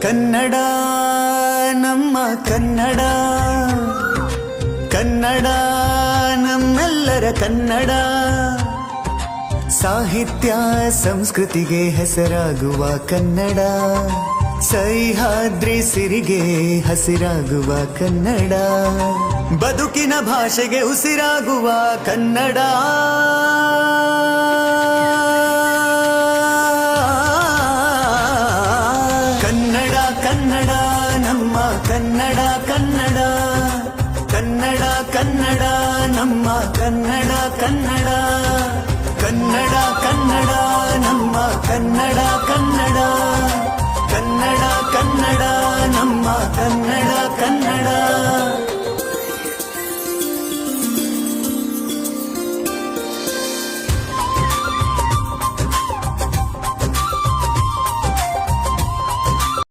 ಕನ್ನಡ ನಮ್ಮ ಕನ್ನಡ, ಕನ್ನಡ ನಮ್ಮೆಲ್ಲರ ಕನ್ನಡ. ಸಾಹಿತ್ಯ ಸಂಸ್ಕೃತಿಗೆ ಹೆಸರಾಗುವ ಕನ್ನಡ, ಸಹ್ಯಾದ್ರಿ ಸಿರಿಗೆ ಹಸಿರಾಗುವ ಕನ್ನಡ, ಬದುಕಿನ ಭಾಷೆಗೆ ಉಸಿರಾಗುವ ಕನ್ನಡ. ಕನ್ನಡ ಕನ್ನಡ ನಮ್ಮ ಕನ್ನಡ, ಕನ್ನಡ ಕನ್ನಡ ಕನ್ನಡ ನಮ್ಮ ಕನ್ನಡ, ಕನ್ನಡ ಕನ್ನಡ ಕನ್ನಡ ನಮ್ಮ ಕನ್ನಡ, ಕನ್ನಡ ಕನ್ನಡ ಕನ್ನಡ ನಮ್ಮ ಕನ್ನಡ.